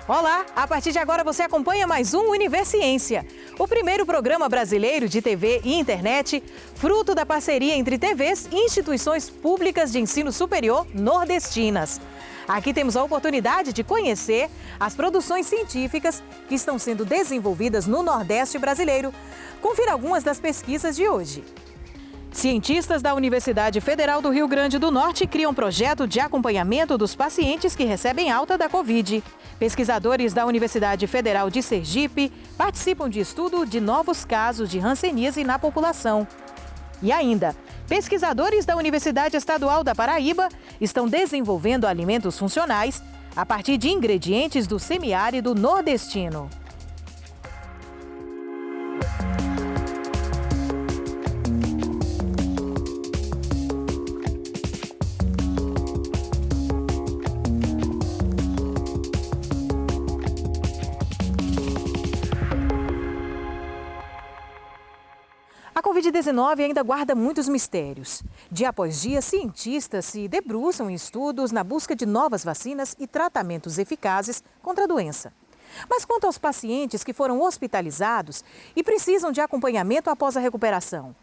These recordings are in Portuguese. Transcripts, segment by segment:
Olá, a partir de agora você acompanha mais um Universiência, o primeiro programa brasileiro de TV e internet, fruto da parceria entre TVs e instituições públicas de ensino superior nordestinas. Aqui temos a oportunidade de conhecer as produções científicas que estão sendo desenvolvidas no Nordeste brasileiro. Confira algumas das pesquisas de hoje. Cientistas da Universidade Federal do Rio Grande do Norte criam um projeto de acompanhamento dos pacientes que recebem alta da Covid. Pesquisadores da Universidade Federal de Sergipe participam de estudo de novos casos de hanseníase na população. E ainda, pesquisadores da Universidade Estadual da Paraíba estão desenvolvendo alimentos funcionais a partir de ingredientes do semiárido nordestino. A Covid-19 ainda guarda muitos mistérios. Dia após dia, cientistas se debruçam em estudos na busca de novas vacinas e tratamentos eficazes contra a doença. Mas quanto aos pacientes que foram hospitalizados e precisam de acompanhamento após a recuperação?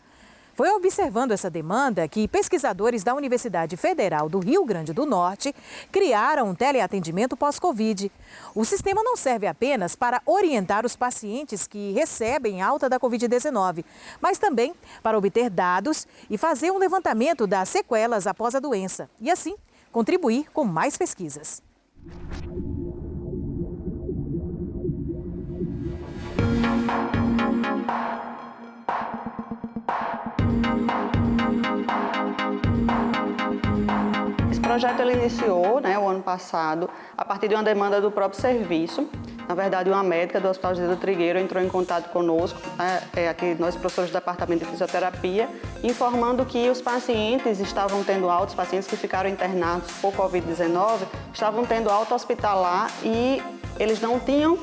Foi observando essa demanda que pesquisadores da Universidade Federal do Rio Grande do Norte criaram um teleatendimento pós-Covid. O sistema não serve apenas para orientar os pacientes que recebem alta da Covid-19, mas também para obter dados e fazer um levantamento das sequelas após a doença e, assim, contribuir com mais pesquisas. Esse projeto ele iniciou o ano passado a partir de uma demanda do próprio serviço. Na verdade, uma médica do Hospital José do Trigueiro entrou em contato conosco, aqui nós professores do Departamento de Fisioterapia, informando que os pacientes estavam tendo alta, os pacientes que ficaram internados por Covid-19, estavam tendo alta hospitalar e eles não tinham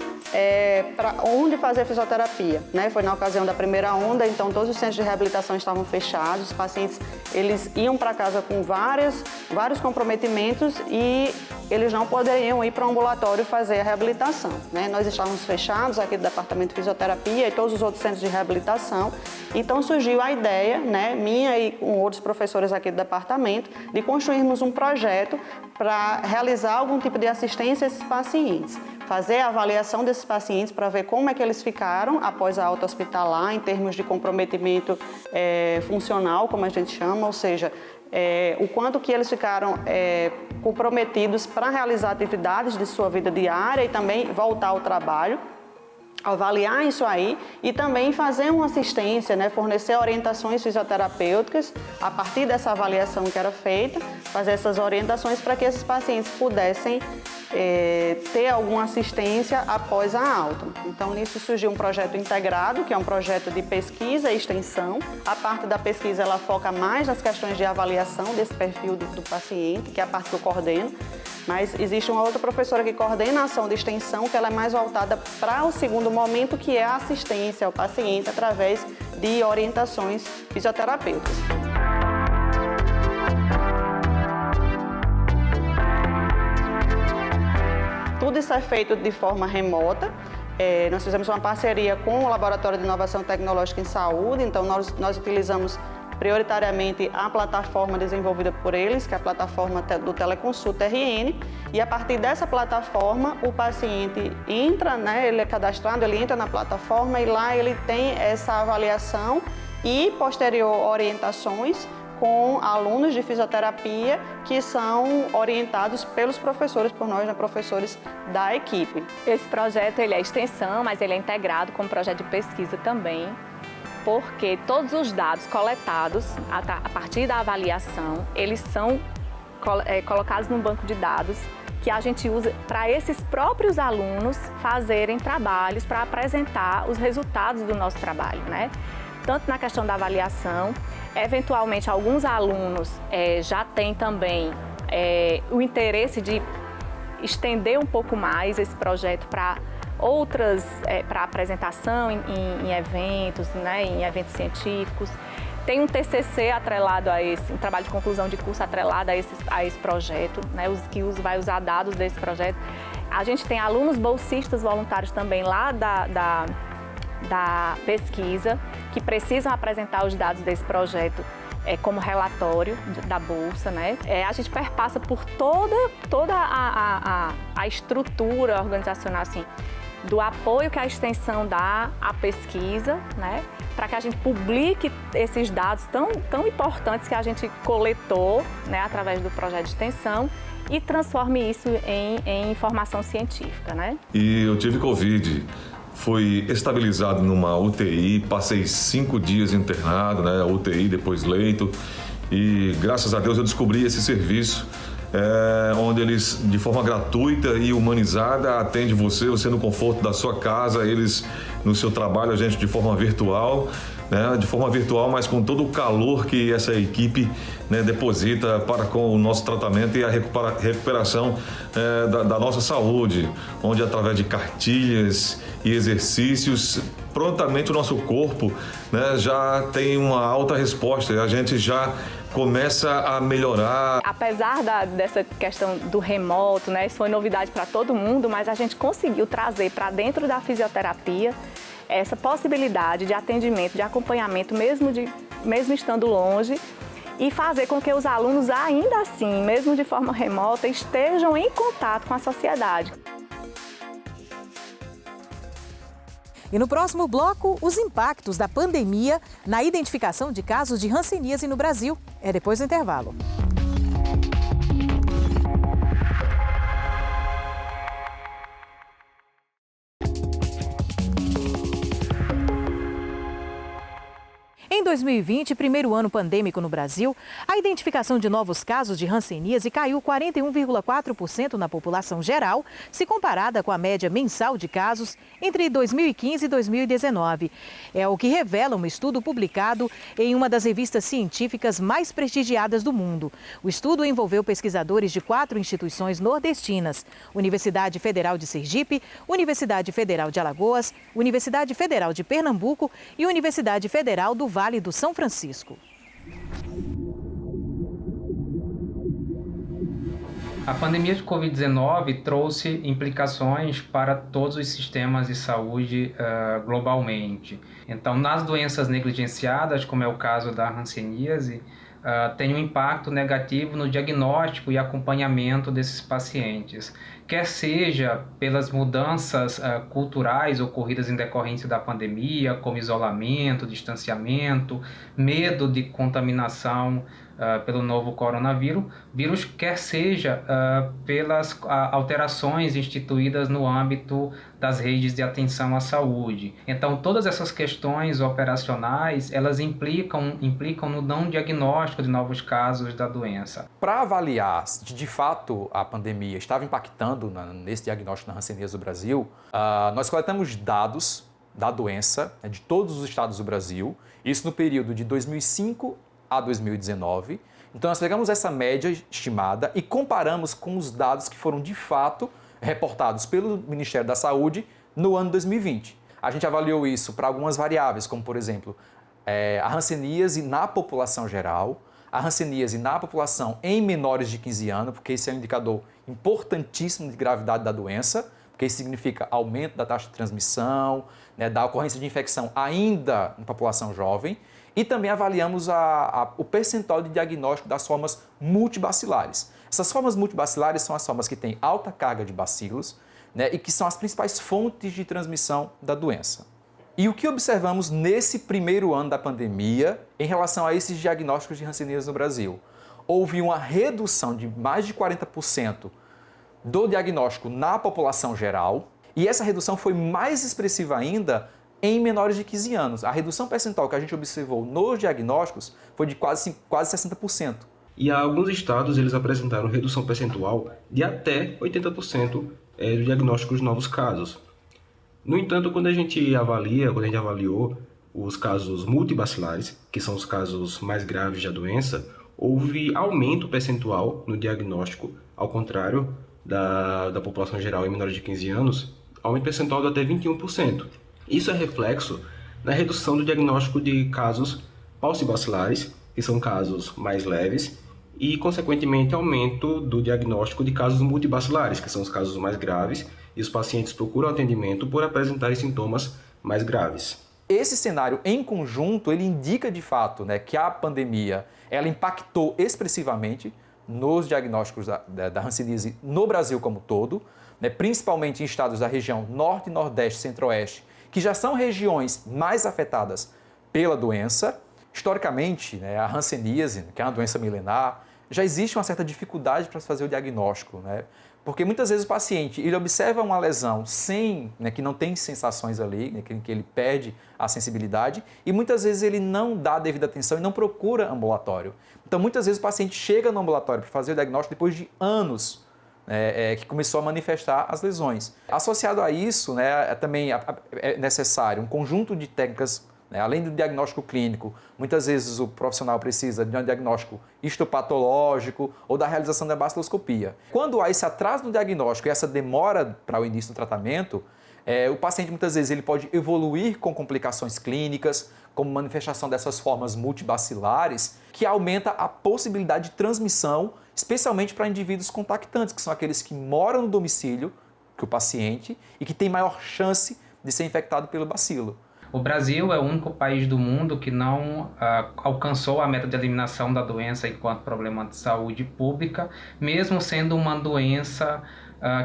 para onde fazer fisioterapia, Foi na ocasião da primeira onda, então todos os centros de reabilitação estavam fechados, os pacientes eles iam para casa com vários comprometimentos e eles não poderiam ir para o ambulatório fazer a reabilitação, Nós estávamos fechados aqui do Departamento de Fisioterapia e todos os outros centros de reabilitação, então surgiu a ideia, minha e com outros professores aqui do departamento, de construirmos um projeto para realizar algum tipo de assistência a esses pacientes. Fazer a avaliação desses pacientes para ver como é que eles ficaram após a alta hospitalar, em termos de comprometimento funcional, como a gente chama, ou seja, o quanto que eles ficaram comprometidos para realizar atividades de sua vida diária e também voltar ao trabalho. Avaliar isso aí e também fazer uma assistência, fornecer orientações fisioterapêuticas a partir dessa avaliação que era feita, fazer essas orientações para que esses pacientes pudessem ter alguma assistência após a alta. Então, nisso surgiu um projeto integrado, que é um projeto de pesquisa e extensão. A parte da pesquisa, ela foca mais nas questões de avaliação desse perfil do paciente, que é a parte que eu coordeno. Mas existe uma outra professora que coordena a ação de extensão, que ela é mais voltada para o segundo momento, que é a assistência ao paciente através de orientações fisioterapêuticas. Tudo isso é feito de forma remota. Nós fizemos uma parceria com o Laboratório de Inovação Tecnológica em Saúde, então nós utilizamos prioritariamente a plataforma desenvolvida por eles, que é a plataforma do Teleconsulta RN, e a partir dessa plataforma o paciente entra, ele é cadastrado, ele entra na plataforma e lá ele tem essa avaliação e posterior orientações com alunos de fisioterapia que são orientados pelos professores, por nós, professores da equipe. Esse projeto ele é extensão, mas ele é integrado com um projeto de pesquisa também, porque todos os dados coletados a partir da avaliação, eles são colocados num banco de dados que a gente usa para esses próprios alunos fazerem trabalhos para apresentar os resultados do nosso trabalho, Tanto na questão da avaliação, eventualmente alguns alunos já têm também o interesse de estender um pouco mais esse projeto para outras, para apresentação em eventos, em eventos científicos. Tem um TCC atrelado a esse, um trabalho de conclusão de curso atrelado a esse projeto, que vai usar dados desse projeto. A gente tem alunos bolsistas voluntários também lá da pesquisa, que precisam apresentar os dados desse projeto como relatório da Bolsa, né? A gente perpassa por toda a estrutura organizacional, assim, do apoio que a extensão dá à pesquisa, né? Para que a gente publique esses dados tão importantes que a gente coletou, né, através do projeto de extensão e transforme isso em informação científica, né? E eu tive Covid. Fui estabilizado numa UTI, passei 5 dias internado, né? UTI, depois leito. E graças a Deus eu descobri esse serviço, onde eles, de forma gratuita e humanizada, atendem você no conforto da sua casa, eles no seu trabalho, a gente de forma virtual, né? De forma virtual, mas com todo o calor que essa equipe, né, deposita para com o nosso tratamento e a recuperação da nossa saúde, onde através de cartilhas e exercícios, prontamente o nosso corpo, né, já tem uma alta resposta e a gente já começa a melhorar. Apesar dessa questão do remoto, né, isso foi novidade para todo mundo, mas a gente conseguiu trazer para dentro da fisioterapia essa possibilidade de atendimento, de acompanhamento, mesmo estando longe, e fazer com que os alunos, ainda assim, mesmo de forma remota, estejam em contato com a sociedade. E no próximo bloco, os impactos da pandemia na identificação de casos de hanseníase no Brasil. É depois do intervalo. Em 2020, primeiro ano pandêmico no Brasil, a identificação de novos casos de hanseníase caiu 41,4% na população geral, se comparada com a média mensal de casos entre 2015 e 2019. É o que revela um estudo publicado em uma das revistas científicas mais prestigiadas do mundo. O estudo envolveu pesquisadores de 4 instituições nordestinas: Universidade Federal de Sergipe, Universidade Federal de Alagoas, Universidade Federal de Pernambuco e Universidade Federal do Vale do São Francisco. A pandemia de Covid-19 trouxe implicações para todos os sistemas de saúde globalmente. Então, nas doenças negligenciadas, como é o caso da hanseníase, tem um impacto negativo no diagnóstico e acompanhamento desses pacientes, quer seja pelas mudanças culturais ocorridas em decorrência da pandemia, como isolamento, distanciamento, medo de contaminação pelo novo coronavírus, quer seja pelas alterações instituídas no âmbito das redes de atenção à saúde. Então, todas essas questões operacionais, elas implicam no não diagnóstico de novos casos da doença. Para avaliar se de fato a pandemia estava impactando nesse diagnóstico da hanseníase do Brasil, nós coletamos dados da doença, de todos os estados do Brasil, isso no período de 2005 a 2019. Então, nós pegamos essa média estimada e comparamos com os dados que foram, de fato, reportados pelo Ministério da Saúde no ano 2020. A gente avaliou isso para algumas variáveis, como, por exemplo, a hanseníase na população geral, a hanseníase na população em menores de 15 anos, porque esse é um indicador importantíssimo de gravidade da doença, porque isso significa aumento da taxa de transmissão, né, da ocorrência de infecção ainda na população jovem. E também avaliamos o percentual de diagnóstico das formas multibacilares. Essas formas multibacilares são as formas que têm alta carga de bacilos, né, e que são as principais fontes de transmissão da doença. E o que observamos nesse primeiro ano da pandemia em relação a esses diagnósticos de hanseníase no Brasil? Houve uma redução de mais de 40% do diagnóstico na população geral, e essa redução foi mais expressiva ainda em menores de 15 anos. A redução percentual que a gente observou nos diagnósticos foi de quase 60%. E alguns estados eles apresentaram redução percentual de até 80% do diagnóstico de novos casos. No entanto, quando a gente avaliou os casos multibacilares, que são os casos mais graves da doença, houve aumento percentual no diagnóstico, ao contrário da população geral em menores de 15 anos, aumento percentual de até 21%. Isso é reflexo na redução do diagnóstico de casos paucibacilares, que são casos mais leves, e, consequentemente, aumento do diagnóstico de casos multibacilares, que são os casos mais graves, e os pacientes procuram atendimento por apresentarem sintomas mais graves. Esse cenário, em conjunto, ele indica de fato, né, que a pandemia ela impactou expressivamente nos diagnósticos da hanseníase no Brasil como um todo, né, principalmente em estados da região Norte, Nordeste, Centro-Oeste, que já são regiões mais afetadas pela doença. Historicamente, né, a hanseníase, que é uma doença milenar, já existe uma certa dificuldade para fazer o diagnóstico, né? Porque muitas vezes o paciente ele observa uma lesão sem, né, que não tem sensações ali, né, que ele perde a sensibilidade, e muitas vezes ele não dá a devida atenção e não procura ambulatório. Então muitas vezes o paciente chega no ambulatório para fazer o diagnóstico depois de anos que começou a manifestar as lesões. Associado a isso, né, também é necessário um conjunto de técnicas, né, além do diagnóstico clínico. Muitas vezes o profissional precisa de um diagnóstico histopatológico ou da realização da baciloscopia. Quando há esse atraso no diagnóstico e essa demora para o início do tratamento, o paciente muitas vezes ele pode evoluir com complicações clínicas, como manifestação dessas formas multibacilares, que aumenta a possibilidade de transmissão, especialmente para indivíduos contactantes, que são aqueles que moram no domicílio que o paciente e que têm maior chance de ser infectado pelo bacilo. O Brasil é o único país do mundo que não alcançou a meta de eliminação da doença enquanto problema de saúde pública, mesmo sendo uma doença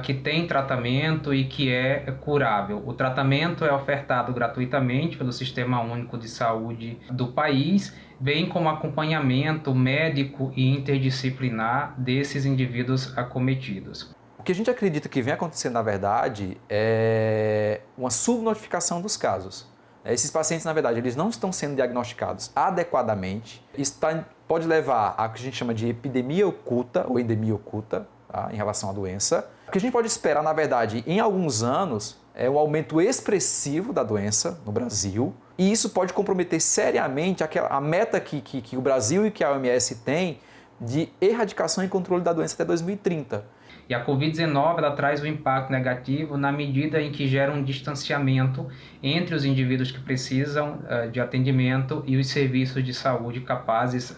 que tem tratamento e que é curável. O tratamento é ofertado gratuitamente pelo Sistema Único de Saúde do país, bem como acompanhamento médico e interdisciplinar desses indivíduos acometidos. O que a gente acredita que vem acontecendo, na verdade, é uma subnotificação dos casos. Esses pacientes, na verdade, eles não estão sendo diagnosticados adequadamente. Isso pode levar a que a gente chama de epidemia oculta ou endemia oculta, tá, em relação à doença. O que a gente pode esperar, na verdade, em alguns anos, é um aumento expressivo da doença no Brasil. E isso pode comprometer seriamente a meta que o Brasil e que a OMS tem de erradicação e controle da doença até 2030. E a Covid-19 ela traz um impacto negativo na medida em que gera um distanciamento entre os indivíduos que precisam de atendimento e os serviços de saúde capazes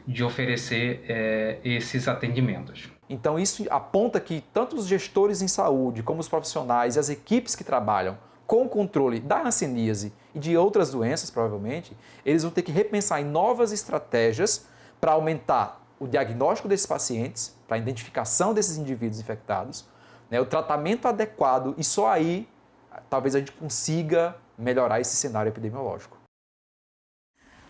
de oferecer esses atendimentos. Então isso aponta que tanto os gestores em saúde, como os profissionais e as equipes que trabalham com o controle da hanseníase e de outras doenças, provavelmente, eles vão ter que repensar em novas estratégias para aumentar o diagnóstico desses pacientes, para a identificação desses indivíduos infectados, né, o tratamento adequado, e só aí talvez a gente consiga melhorar esse cenário epidemiológico.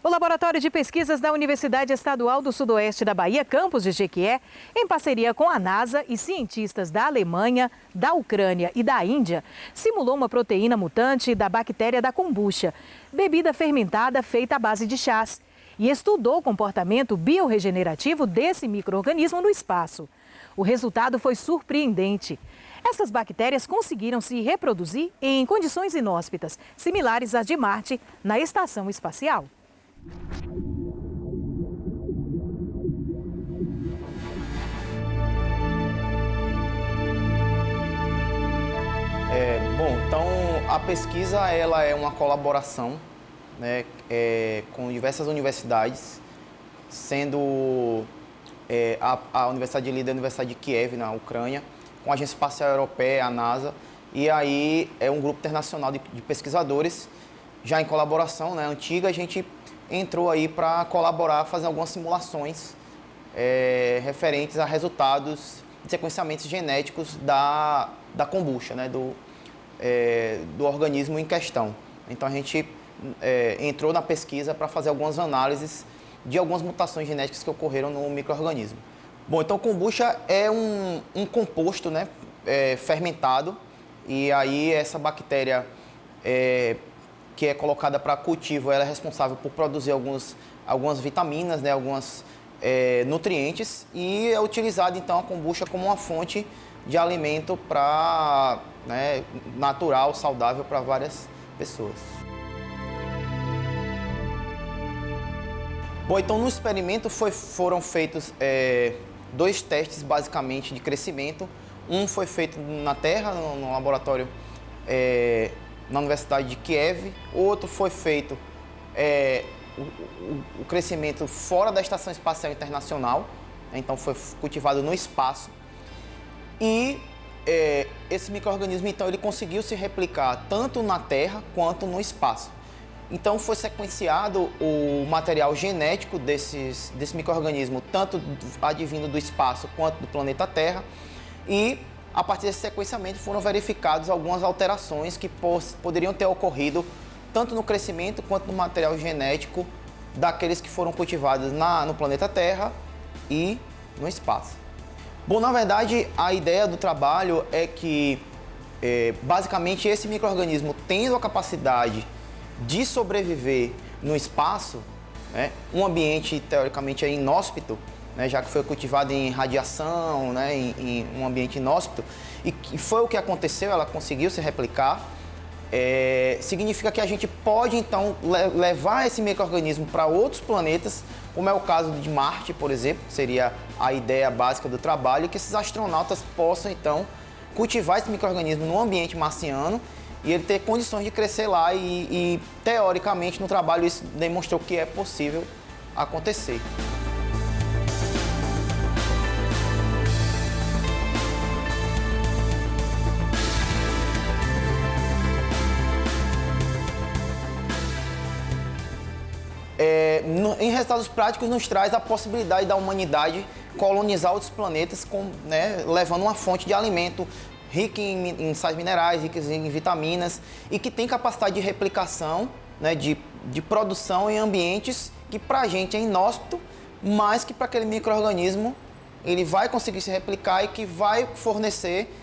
O Laboratório de Pesquisas da Universidade Estadual do Sudoeste da Bahia, campus de Jequié, em parceria com a NASA e cientistas da Alemanha, da Ucrânia e da Índia, simulou uma proteína mutante da bactéria da kombucha, bebida fermentada feita à base de chás, e estudou o comportamento biorregenerativo desse micro-organismo no espaço. O resultado foi surpreendente. Essas bactérias conseguiram se reproduzir em condições inóspitas, similares às de Marte, na estação espacial. Então a pesquisa ela é uma colaboração, né, com diversas universidades, sendo a Universidade de Líder, a Universidade de Kiev, na Ucrânia, com a Agência Espacial Europeia, a NASA, e aí é um grupo internacional de pesquisadores, já em colaboração, né, antiga. A gente entrou aí para colaborar, fazer algumas simulações referentes a resultados de sequenciamentos genéticos da kombucha, né, do organismo em questão. Então a gente entrou na pesquisa para fazer algumas análises de algumas mutações genéticas que ocorreram no micro-organismo. Bom, então kombucha é um composto, né, fermentado, e aí essa bactéria que é colocada para cultivo, ela é responsável por produzir algumas vitaminas, né, alguns nutrientes, e é utilizada então a kombucha como uma fonte de alimento né, natural, saudável para várias pessoas. Bom, então no experimento foram feitos 2 testes basicamente de crescimento. Um foi feito na Terra, no laboratório na Universidade de Kiev. Outro foi feito o crescimento fora da Estação Espacial Internacional, né? Então foi cultivado no espaço. E esse micro-organismo, então, ele conseguiu se replicar tanto na Terra quanto no espaço. Então foi sequenciado o material genético desse micro-organismo, tanto advindo do espaço quanto do planeta Terra, e a partir desse sequenciamento foram verificadas algumas alterações que poderiam ter ocorrido tanto no crescimento quanto no material genético daqueles que foram cultivados no planeta Terra e no espaço. Bom, na verdade, a ideia do trabalho é que, basicamente, esse micro-organismo tendo a capacidade de sobreviver no espaço, né, um ambiente teoricamente inóspito, né, já que foi cultivado em radiação, né, em um ambiente inóspito, e foi o que aconteceu, ela conseguiu se replicar, significa que a gente pode, então, levar esse micro-organismo para outros planetas, como é o caso de Marte, por exemplo, que seria a ideia básica do trabalho, que esses astronautas possam, então, cultivar esse micro-organismo no ambiente marciano e ele ter condições de crescer lá e teoricamente, no trabalho, isso demonstrou que é possível acontecer. Em resultados práticos, nos traz a possibilidade da humanidade colonizar outros planetas, levando uma fonte de alimento rica em sais minerais, rica em vitaminas e que tem capacidade de replicação, né, de produção em ambientes que para a gente é inóspito, mas que para aquele micro-organismo ele vai conseguir se replicar e que vai fornecer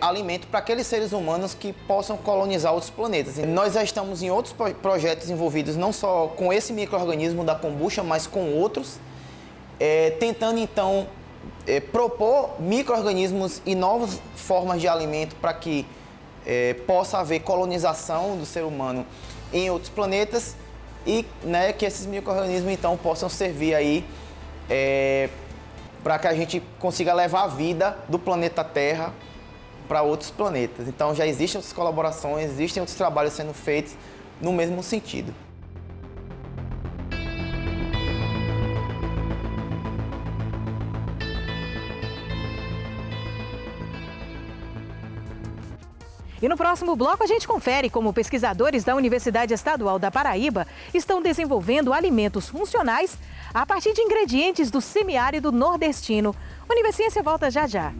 alimento para aqueles seres humanos que possam colonizar outros planetas. E nós já estamos em outros projetos envolvidos não só com esse micro-organismo da kombucha, mas com outros, tentando então propor micro-organismos e novas formas de alimento para que possa haver colonização do ser humano em outros planetas e, né, que esses micro-organismos então possam servir aí para que a gente consiga levar a vida do planeta Terra para outros planetas. Então já existem outras colaborações, existem outros trabalhos sendo feitos no mesmo sentido. E no próximo bloco a gente confere como pesquisadores da Universidade Estadual da Paraíba estão desenvolvendo alimentos funcionais a partir de ingredientes do semiárido nordestino. Universiência volta já já.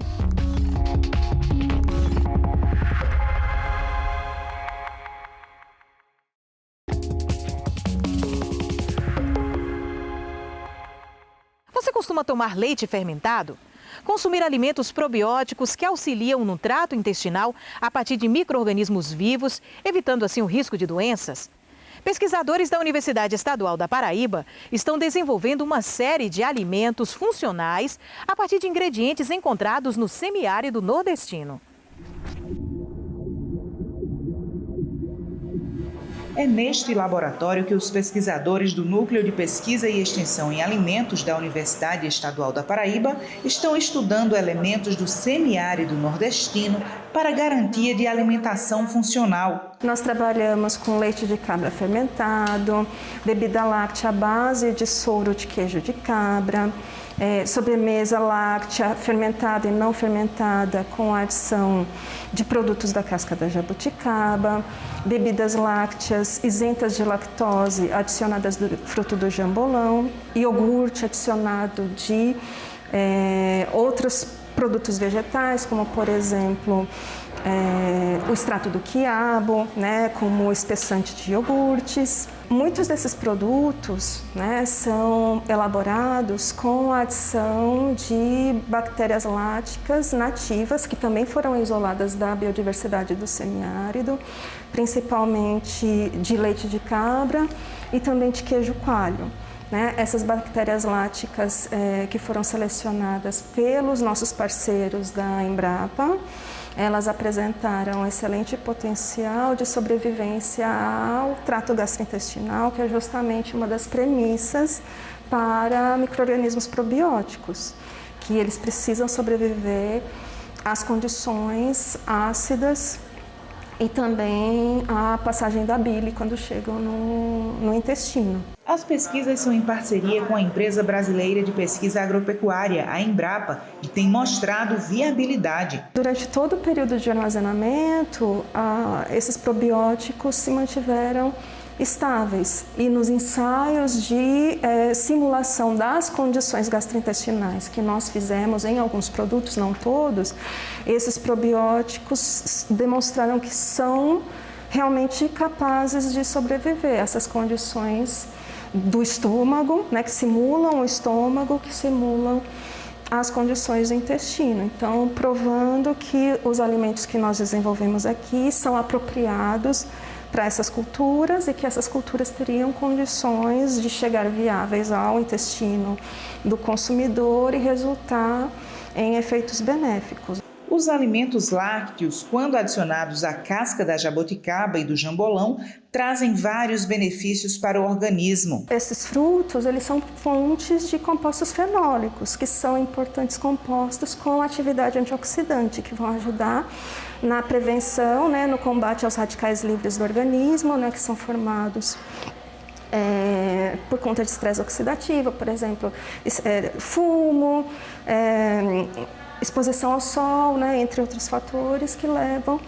Você costuma tomar leite fermentado? Consumir alimentos probióticos que auxiliam no trato intestinal a partir de micro-organismos vivos, evitando assim o risco de doenças? Pesquisadores da Universidade Estadual da Paraíba estão desenvolvendo uma série de alimentos funcionais a partir de ingredientes encontrados no semiárido nordestino. É neste laboratório que os pesquisadores do Núcleo de Pesquisa e Extensão em Alimentos da Universidade Estadual da Paraíba estão estudando elementos do semiárido nordestino para garantia de alimentação funcional. Nós trabalhamos com leite de cabra fermentado, bebida láctea à base de soro de queijo de cabra, sobremesa láctea fermentada e não fermentada com a adição de produtos da casca da jabuticaba, bebidas lácteas isentas de lactose adicionadas do fruto do jambolão, iogurte adicionado de outros produtos vegetais, como por exemplo o extrato do quiabo, né, como espessante de iogurtes. Muitos desses produtos, né, são elaborados com a adição de bactérias láticas nativas, que também foram isoladas da biodiversidade do semiárido, principalmente de leite de cabra e também de queijo coalho. Essas bactérias láticas que foram selecionadas pelos nossos parceiros da Embrapa, elas apresentaram excelente potencial de sobrevivência ao trato gastrointestinal, que é justamente uma das premissas para micro-organismos probióticos, que eles precisam sobreviver às condições ácidas e também a passagem da bile quando chegam no intestino. As pesquisas são em parceria com a empresa brasileira de pesquisa agropecuária, a Embrapa, e tem mostrado viabilidade. Durante todo o período de armazenamento, esses probióticos se mantiveram estáveis e nos ensaios de simulação das condições gastrointestinais que nós fizemos em alguns produtos, não todos, esses probióticos demonstraram que são realmente capazes de sobreviver a essas condições do estômago, né, que simulam o estômago, que simulam as condições do intestino. Então, provando que os alimentos que nós desenvolvemos aqui são apropriados para essas culturas e que essas culturas teriam condições de chegar viáveis ao intestino do consumidor e resultar em efeitos benéficos. Os alimentos lácteos, quando adicionados à casca da jaboticaba e do jambolão, trazem vários benefícios para o organismo. Esses frutos, eles são fontes de compostos fenólicos, que são importantes compostos com atividade antioxidante, que vão ajudar na prevenção, né, no combate aos radicais livres do organismo, né, que são formados por conta de estresse oxidativo, por exemplo, fumo, exposição ao sol, né, entre outros fatores que levam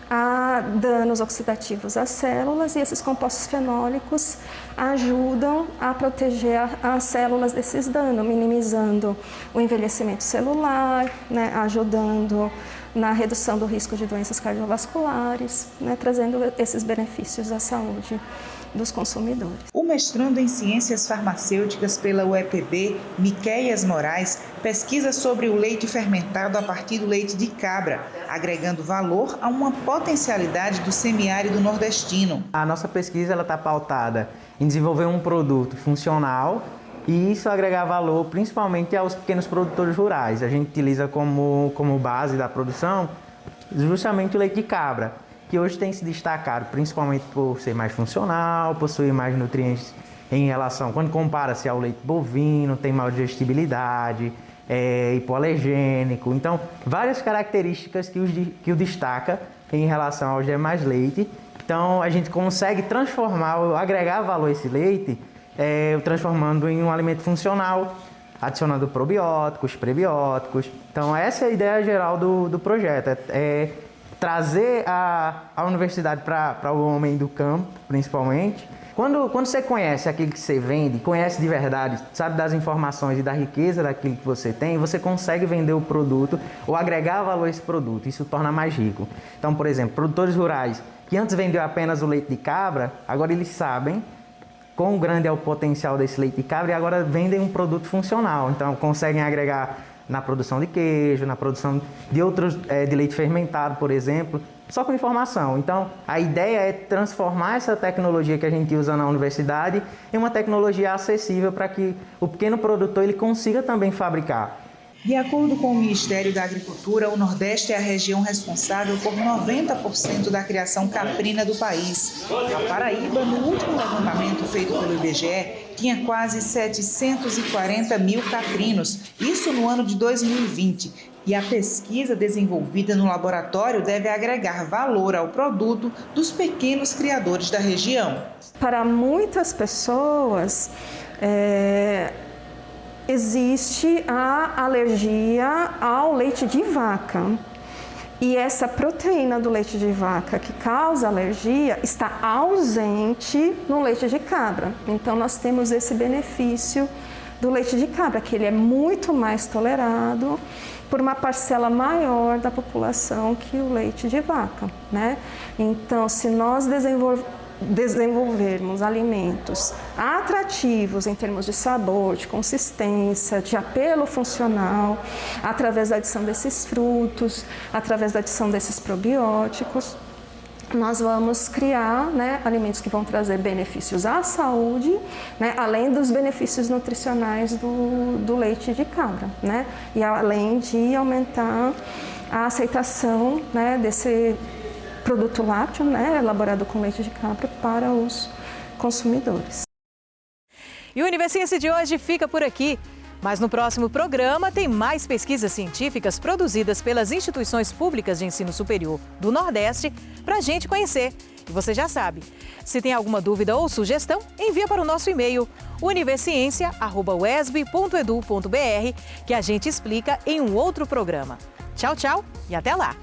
a danos oxidativos às células, e esses compostos fenólicos ajudam a proteger as células desses danos, minimizando o envelhecimento celular, né, ajudando na redução do risco de doenças cardiovasculares, né, trazendo esses benefícios à saúde dos consumidores. O mestrando em Ciências Farmacêuticas pela UEPB, Miquéias Moraes, pesquisa sobre o leite fermentado a partir do leite de cabra, agregando valor a uma potencialidade do semiárido nordestino. A nossa pesquisa está pautada em desenvolver um produto funcional e isso agregar valor principalmente aos pequenos produtores rurais. A gente utiliza como base da produção justamente o leite de cabra, que hoje tem se destacado principalmente por ser mais funcional, possuir mais nutrientes em relação, quando compara-se ao leite bovino, tem maior digestibilidade, é hipoalergênico. Então, várias características que o destaca em relação aos demais leites. Então, a gente consegue transformar, agregar valor a esse leite, transformando em um alimento funcional, adicionando probióticos, prebióticos. Então, essa é a ideia geral do projeto, trazer a universidade para o homem do campo, principalmente. Quando você conhece aquilo que você vende, conhece de verdade, sabe das informações e da riqueza daquilo que você tem, você consegue vender o produto ou agregar valor a esse produto. Isso torna mais rico. Então, por exemplo, produtores rurais que antes vendiam apenas o leite de cabra, agora eles sabem quão grande é o potencial desse leite de cabra e agora vendem um produto funcional. Então, conseguem agregar na produção de queijo, na produção de outros, de leite fermentado, por exemplo, só com informação. Então, a ideia é transformar essa tecnologia que a gente usa na universidade em uma tecnologia acessível para que o pequeno produtor ele consiga também fabricar. De acordo com o Ministério da Agricultura, o Nordeste é a região responsável por 90% da criação caprina do país. A Paraíba, no último levantamento feito pelo IBGE, tinha quase 740 mil caprinos, isso no ano de 2020. E a pesquisa desenvolvida no laboratório deve agregar valor ao produto dos pequenos criadores da região. Para muitas pessoas, existe a alergia ao leite de vaca. E essa proteína do leite de vaca que causa alergia está ausente no leite de cabra. Então, nós temos esse benefício do leite de cabra, que ele é muito mais tolerado por uma parcela maior da população que o leite de vaca, né? Então, se nós desenvolvermos alimentos atrativos em termos de sabor, de consistência, de apelo funcional, através da adição desses frutos, através da adição desses probióticos, nós vamos criar, né, alimentos que vão trazer benefícios à saúde, né, além dos benefícios nutricionais do leite de cabra, né, e além de aumentar a aceitação, né, desse produto lácteo, né, elaborado com leite de cabra para os consumidores. E o Universiense de hoje fica por aqui. Mas no próximo programa tem mais pesquisas científicas produzidas pelas instituições públicas de ensino superior do Nordeste para a gente conhecer. E você já sabe, se tem alguma dúvida ou sugestão, envia para o nosso e-mail universiencia@uesb.edu.br que a gente explica em um outro programa. Tchau, tchau e até lá!